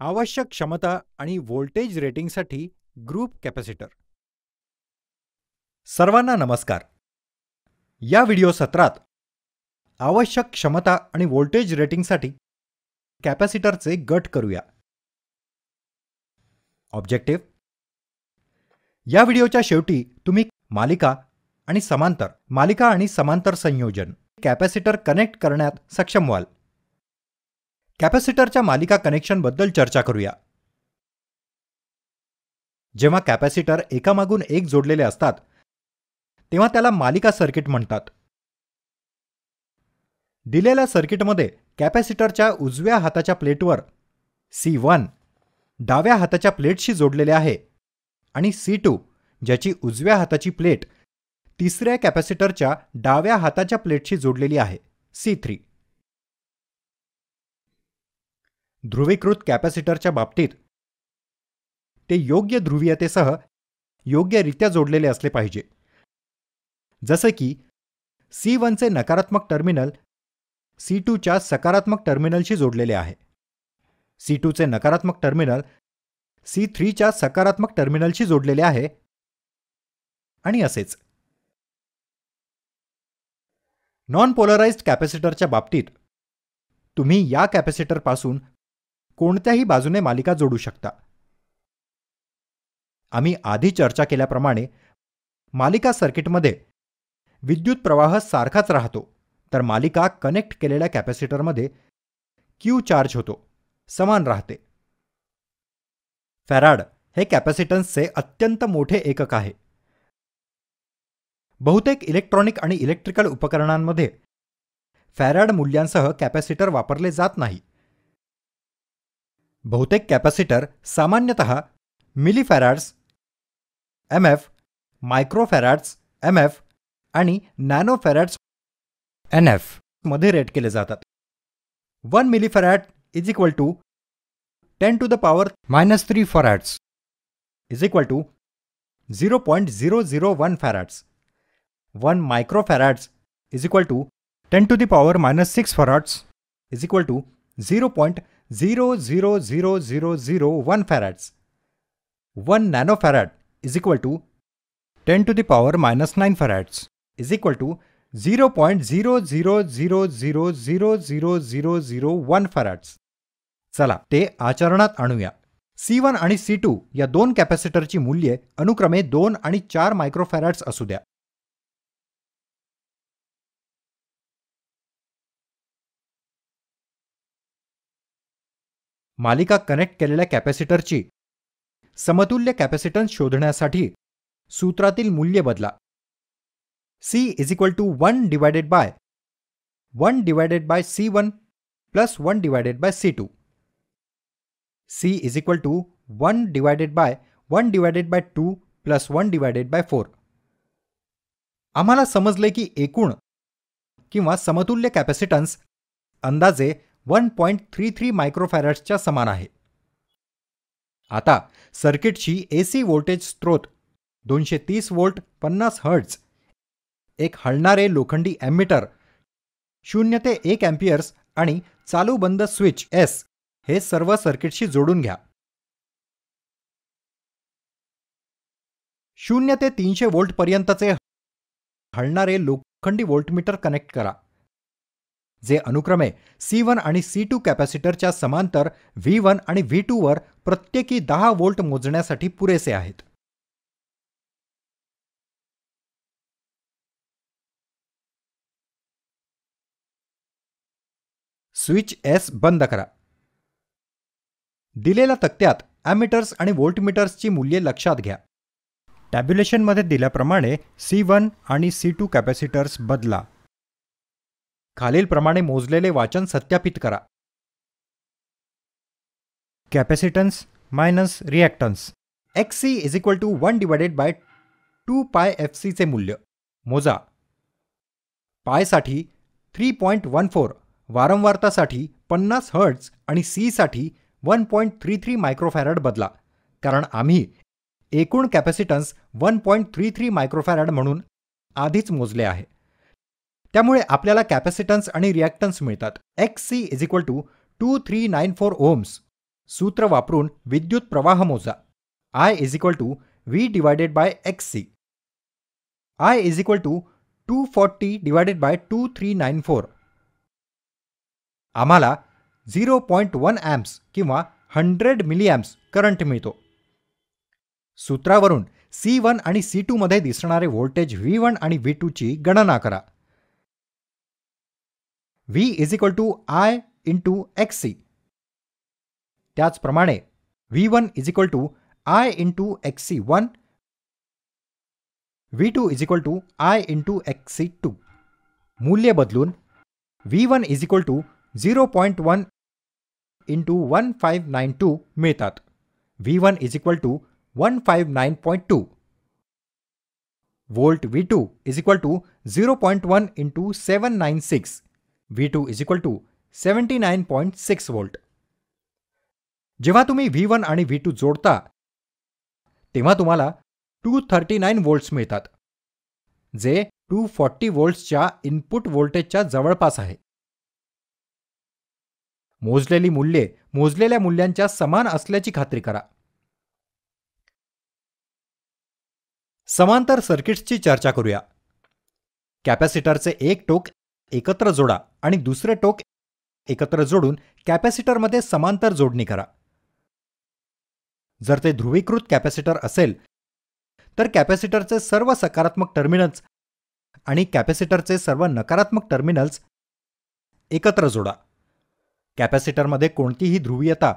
आवश्यक क्षमता आणि व्होल्टेज रेटिंगसाठी ग्रुप कॅपॅसिटर. सर्वांना नमस्कार. या व्हिडिओ सत्रात आवश्यक क्षमता आणि व्होल्टेज रेटिंगसाठी कॅपॅसिटरचे गट करूया. ऑब्जेक्टिव्ह: या व्हिडिओच्या शेवटी तुम्ही मालिका आणि समांतर संयोजन कॅपॅसिटर कनेक्ट करण्यात सक्षम व्हाल. कॅपॅसिटरच्या मालिका कनेक्शन बद्दल चर्चा करूया. जेव्हा कॅपॅसिटर एकामागून एक जोडलेले असतात तेव्हा त्याला मालिका सर्किट म्हणतात. दिलेल्या सर्किटमध्ये कॅपॅसिटरच्या उजव्या हाताच्या प्लेटवर C1 डाव्या हाताच्या प्लेटशी जोडलेले आहे आणि C2 ज्याची उजव्या हाताची प्लेट तिसऱ्या कॅपॅसिटरच्या डाव्या हाताच्या प्लेटशी जोडलेली आहे C3. ध्रुवीकृत कॅपॅसिटरच्या बाबतीत ते योग्य ध्रुवीयतेसह योग्यरित्या जोडलेले असले पाहिजे. जसे की C1 चे नकारात्मक टर्मिनल C2 च्या सकारात्मक टर्मिनलशी जोडलेले आहे, C2 चे नकारात्मक टर्मिनल C3 च्या सकारात्मक टर्मिनलशी जोडलेले आहे आणि असेच. नॉन पोलराइज्ड कॅपॅसिटरच्या बाबतीत तुम्ही या कॅपॅसिटरपासून कोणत्याही बाजूने मालिका जोडू शकता. आम्ही आधी चर्चा केल्याप्रमाणे मालिका सर्किटमध्ये विद्युत प्रवाह सारखाच राहतो, तर मालिका कनेक्ट केलेल्या कॅपॅसिटरमध्ये Q चार्ज होतो, समान राहते. फॅराड हे कॅपॅसिटन्सचे अत्यंत मोठे एकक आहे. बहुतेक इलेक्ट्रॉनिक आणि इलेक्ट्रिकल उपकरणांमध्ये फॅराड मूल्यांसह कॅपॅसिटर वापरले जात नाही. बहुतेक कॅपॅसिटर सामान्यतः मिलीफॅराड्स MF, मायक्रोफॅराड्स MF आणि नॅनोफॅराड्स NF मध्ये रेट केले जातात. 1 millifarad is equal to 10 to the power -3 farads is equal to 0.001 farads. 1 microfarads is equal to 10 to the power -6 farads is equal to 0.00001 farads. 1 nanofarad is equal to 10 to the power -9 farads is equal to 0.000000001 farads. चला ते आचरणात आणूया. C1 आणि C2 या दोन कॅपॅसिटरची मूल्ये अनुक्रमे 2 आणि 4 मायक्रोफॅराड्स असू द्या. मालिका कनेक्ट केलेल्या कॅपॅसिटरची समतुल्य कॅपॅसिटन्स शोधण्यासाठी सूत्रातील मूल्य बदला. C is equal to 1 divided by C1 plus 1 divided by C2. C is equal to 1 divided by 2 plus 1 divided by 4. आम्हाला समजले की एकूण किंवा समतुल्य कॅपॅसिटन्स अंदाजे 1.33 मायक्रोफॅराड्सच्या समान आहे. आता सर्किटची AC व्होल्टेज स्त्रोत 230 व्होल्ट 50 हर्ट्झ, एक हलणारे लोखंडी एमिटर, 0 ते 1 अँपिअर्स आणि चालू बंद स्विच S हे सर्व सर्किटशी जोडून घ्या. 0 ते 300 व्होल्ट पर्यंतचे हलणारे लोखंडी व्होल्टमीटर कनेक्ट करा, जे अनुक्रमे C1 आणि C2 कॅपॅसिटरच्या समांतर V1 आणि V2 वर प्रत्येकी 10 व्होल्ट मोजण्यासाठी पुरेसे आहेत. स्विच S बंद करा. दिलेल्या तक्त्यात अॅमीटर्स आणि व्होल्टमीटर्सची मूल्ये लक्षात घ्या. टॅब्युलेशनमध्ये दिल्याप्रमाणे C1 आणि C2 कॅपॅसिटर्स बदला. खालीलप्रमाणे मोजलेले वाचन सत्यापित करा. Capacitance minus reactance XC is equal to 1 divided by 2 pi FC चे मूल्य मोजा. पायसाठी 3.14, वारंवारतासाठी 50 हर्ट्झ आणि C साठी 1.33 मायक्रोफॅराड बदला, कारण आम्ही एकूण कॅपॅसिटन्स 1.33 मायक्रोफॅराड म्हणून आधीच मोजले आहे. त्यामुळे आपल्याला कॅपॅसिटन्स आणि रिॲक्टन्स मिळतात. XC is equal to 2394 ohms सूत्र वापरून विद्युत प्रवाह मोजा. I is equal to V divided by XC. I is equal to 240 divided by 2394. आम्हाला 0.1 amps किंवा 100 मिलीअँप्स करंट मिळतो. सूत्रावरून C1 आणि C2 मध्ये दिसणारे व्होल्टेज V1 आणि V2 ची गणना करा. V is equal to I into XC. त्याचप्रमाणे V1 is equal to I into XC1, V2 is equal to I into XC2. मूल्य बदलून V1 is equal to 0.1 into 1592 मिळतात. V1 is equal to 159.2. Volt V2 is equal to 0.1 into 796. V2 is equal to 79.6 volt. जेव्हा तुम्ही V1 आणि V2 जोडता तेव्हा तुम्हाला 239 volts मिळतात, जे 240 व्होल्ट्सच्या इनपुट व्होल्टेजच्या जवळपास आहे. मोजलेली मूल्ये मोजलेल्या मूल्यांच्या समान असल्याची खात्री करा. समांतर सर्किट्सची चर्चा करूया. कॅपॅसिटरचे एक टोक एकत्र जोडा आणि दुसरे टोक एकत्र जोडून कॅपॅसिटरमध्ये समांतर जोडणी करा. जर ते ध्रुवीकृत कॅपॅसिटर असेल तर कॅपॅसिटरचे सर्व सकारात्मक टर्मिनल्स आणि कॅपॅसिटरचे सर्व नकारात्मक टर्मिनल्स एकत्र जोडा. कॅपॅसिटरमध्ये कोणतीही ध्रुवीयता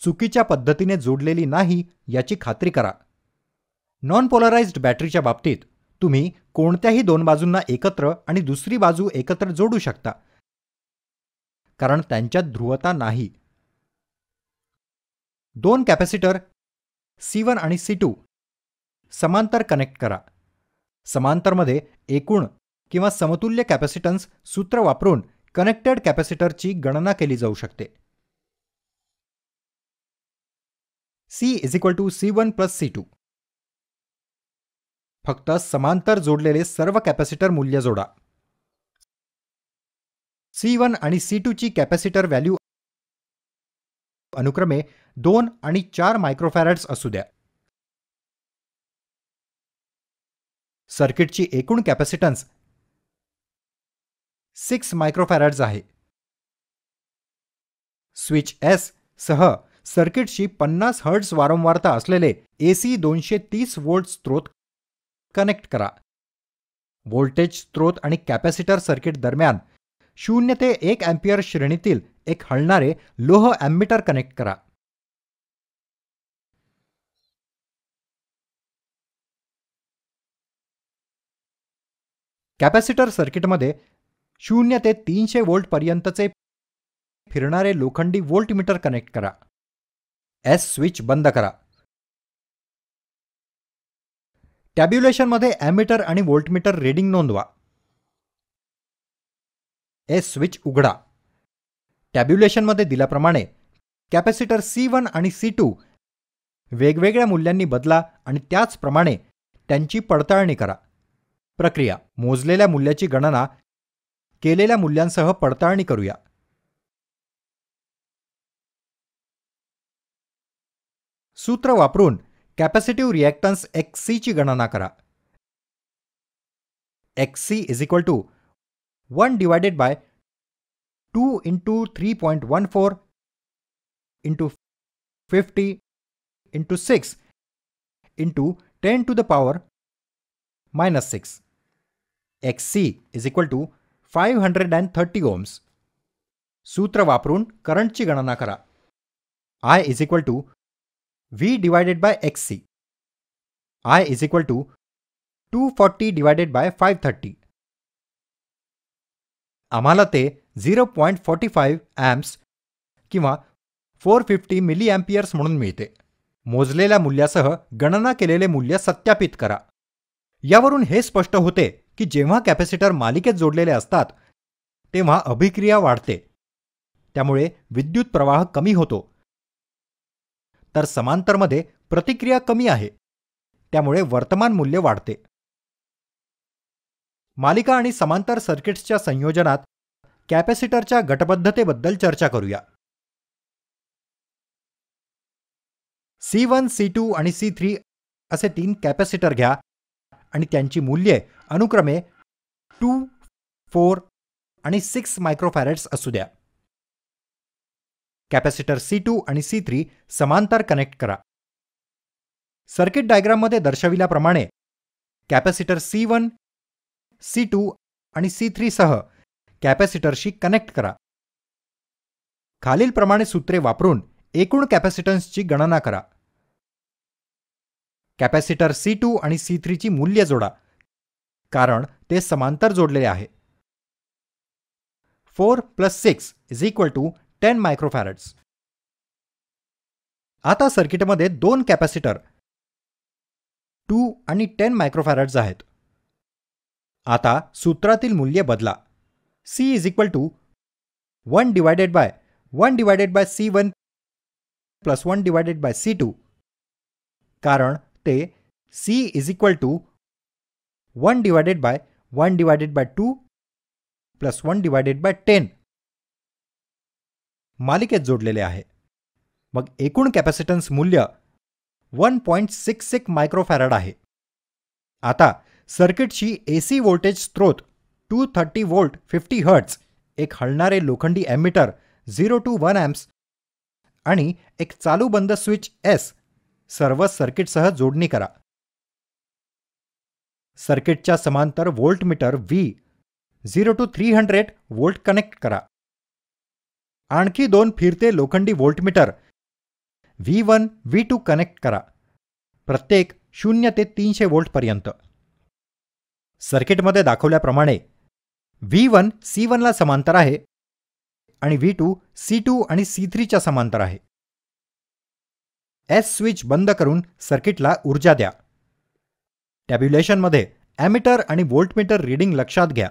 चुकीच्या पद्धतीने जोडलेली नाही याची खात्री करा. नॉन पोलराइज्ड बॅटरीच्या बाबतीत तुम्ही कोणत्याही दोन बाजूंना एकत्र आणि दुसरी बाजू एकत्र जोडू शकता, कारण त्यांच्यात ध्रुवता नाही. दोन कॅपॅसिटर C1 आणि C2 समांतर कनेक्ट करा. समांतरमध्ये एकूण किंवा समतुल्य कॅपॅसिटन्स सूत्र वापरून कनेक्टेड कॅपॅसिटरची गणना केली जाऊ शकते. C is equal to C1 plus C2. फक्त समांतर जोडलेले सर्व कॅपॅसिटर मूल्य जोडा. C1 आणि C2 ची कॅपॅसिटर व्हॅल्यू अनुक्रमे 2 आणि 4 मायक्रोफॅरड्स असू द्या. सर्किटची एकूण कॅपॅसिटन्स 6 मायक्रोफॅरड्स आहे. स्विच S सह सर्किटशी 50 हर्ट्झ वारंवारता असलेले AC 230 व्होल्ट स्त्रोत कनेक्ट करा. व्होल्टेज स्त्रोत आणि कॅपॅसिटर सर्किट दरम्यान 0 ते 1 अँपिअर श्रेणीतील एक हलणारे लोह अॅम्मीटर कनेक्ट करा. कॅपॅसिटर सर्किटमध्ये 0 ते 300 व्होल्ट पर्यंतचे फिरणारे लोखंडी व्होल्टमीटर कनेक्ट करा. S स्विच बंद करा. टॅब्युलेशनमध्ये अॅमीटर आणि व्होल्टमीटर रीडिंग नोंदवा. S स्विच उघडा. टॅब्युलेशनमध्ये दिल्याप्रमाणे कॅपॅसिटर C1 आणि C2 वेगवेगळ्या मूल्यांनी बदला आणि त्याचप्रमाणे त्यांची पडताळणी करा. प्रक्रिया: मोजलेल्या मूल्याची गणना केलेल्या मूल्यांसह पडताळणी करूया. सूत्र वापरून कॅपॅसिटिव्ह रिॲक्टन्स XC ची गणना करा. XC is equal to 1 divided by 2 into 3.14 into 50 into 6 into 10 to the power minus 6. XC is equal to 530 ohms. सूत्र वापरून करंटची गणना करा. I is equal to V divided by XC. I is equal to 240 divided by 530. आम्हाला ते 0.45 amps किंवा 450 मिलीअँपिअर्स म्हणून मिळते. मोजलेल्या मूल्यासह गणना केलेले मूल्य सत्यापित करा. यावरून हे स्पष्ट होते की जेव्हा कॅपॅसिटर मालिकेत जोडलेले असतात तेव्हा अभिक्रिया वाढते, त्यामुळे विद्युत प्रवाह कमी होतो, तर समांतरमध्ये प्रतिक्रिया कमी आहे, त्यामुळे वर्तमान मूल्य वाढते. मालिका आणि समांतर सर्किट्सच्या संयोजनात कॅपॅसिटरच्या गटबद्धतेबद्दल चर्चा करूया. C1, C2 आणि C3 असे 3 कॅपॅसिटर घ्या आणि त्यांची मूल्ये अनुक्रमे 2, 4 आणि 6 मायक्रोफॅरेड्स असू द्या. कॅपॅसिटर C2 आणि C3 समांतर कनेक्ट करा. सर्किट डायग्राममध्ये दर्शविल्याप्रमाणे कॅपॅसिटर C1, C2 आणि C3 सह कॅपॅसिटरशी कनेक्ट करा. खालीलप्रमाणे सूत्रे वापरून एकूण कॅपॅसिटन्सची गणना करा. कॅपॅसिटर C2 आणि C3 ची मूल्य जोडा, कारण ते समांतर जोडलेले आहे. 4 + 6 = 10 मायक्रोफॅरेड्स. आता सर्किटमध्ये 2 कॅपॅसिटर 2 आणि 10 मायक्रोफॅरेड्स आहेत. आता सूत्रातील मूल्य बदला. C = 1/1/C1 + 1/C2, कारण ते C = 1/1/2 + 1/10 मालिकेत जोडलेले आहे. मग एकूण कॅपॅसिटन्स मूल्य 1.66 मायक्रोफॅरड आहे. आता सर्किटची AC व्होल्टेज स्त्रोत 230 व्होल्ट 50 हर्ट्झ, एक हलणारे लोखंडी एमिटर 0 to 1 amps आणि एक चालू बंद स्विच S सर्व सर्किटसह जोडणी करा. सर्किटच्या समांतर voltmeter V 0 to 300 volt connect करा. आणखी 2 फिरते लोखंडी व्होल्टमीटर V1, V2 कनेक्ट करा, प्रत्येक 0 ते 300 व्होल्ट पर्यंत. सर्किटमध्ये दाखवल्याप्रमाणे V1 C1 ला समांतर आहे आणि V2 C2 आणि C3 च्या समांतर आहे. S स्विच बंद करून सर्किटला ऊर्जा द्या. टॅब्युलेशनमध्ये ॲमीटर आणि व्होल्टमीटर रीडिंग लक्षात घ्या.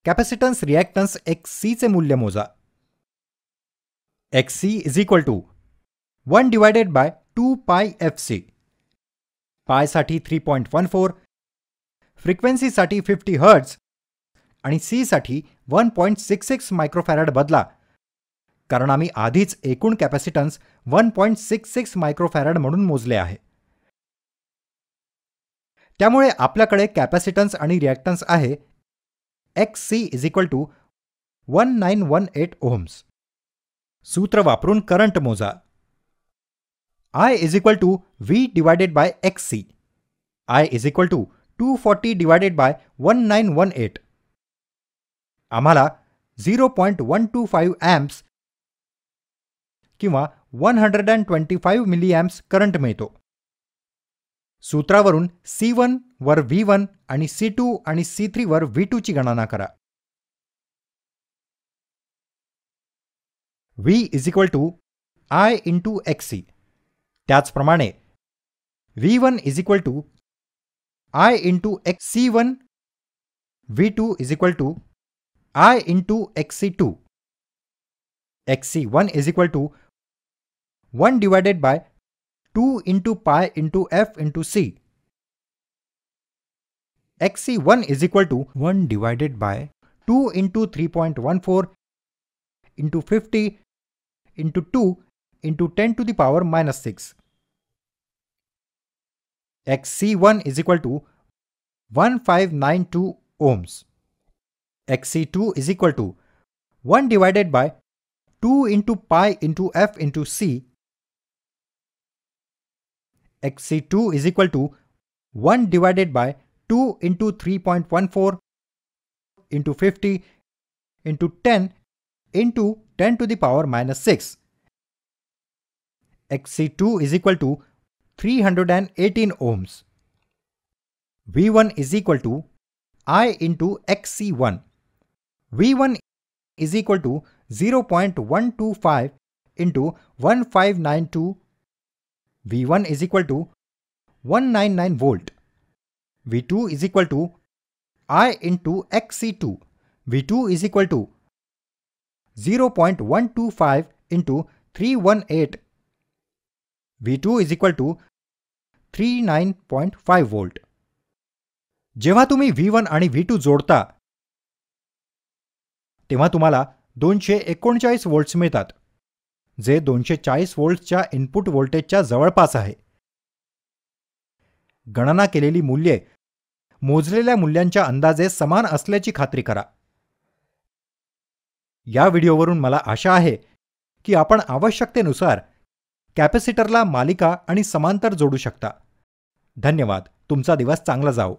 कॅपॅसिटन्स रिॲक्टन्स XC चे मूल्य मोजा. XC = 1/2 pi FC. पाय साठी 3.14, फ्रिक्वेन्सीसाठी 50 हर्ट्झ आणि C साठी 1.66 मायक्रोफॅरड बदला, कारण आम्ही आधीच एकूण कॅपॅसिटन्स 1.66 मायक्रोफॅरड म्हणून मोजले आहे. त्यामुळे आपल्याकडे कॅपॅसिटन्स आणि रिॲक्टन्स आहे XC = 1918 ohms. सूत्र वापरून करंट मोजा. I = V/XC. I = 240/1918. आम्हाला 0.125 amps किंवा 125 मिलीअँप्स करंट मिळतो. सूत्रावरून C1 वर V1 आणि C2 आणि C3 वर V2 ची गणना करा. V = I × XC. त्याचप्रमाणे V1 = I × XC1, V2 = I × XC2. XC1 = 1/2 × pi × F × C. XC1 = 1/2 × 3.14 × 50 × 2 × 10⁻⁻⁶. XC1 = 1592 ohms. XC2 = 1/2 × pi × F × C. XC2 = 1/2 × 3.14 × 50 × 10 × 10⁻⁻⁶. XC2 = 318 ohms. V1 = I × XC1. V1 = 0.125 × 1592. V1 = 199 volt. V2 = I × XC2. V2 = 0.125 × 318. V2 = 39.5 volt. जेव्हा तुम्ही V1 आणि V2 जोडता तेव्हा तुम्हाला 239 volts मिळतात, जे 240 व्होल्ट्सच्या input व्होल्टेजच्या जवळपास आहे. गणना केलेली मूल्ये मोजलेल्या मूल्यांच्या अंदाजे समान असल्याची खात्री करा. या व्हिडिओवरून मला आशा आहे की आपण आवश्यकतेनुसार कॅपॅसिटरला मालिका आणि समांतर जोडू शकता. धन्यवाद. तुमचा दिवस चांगला जाओ.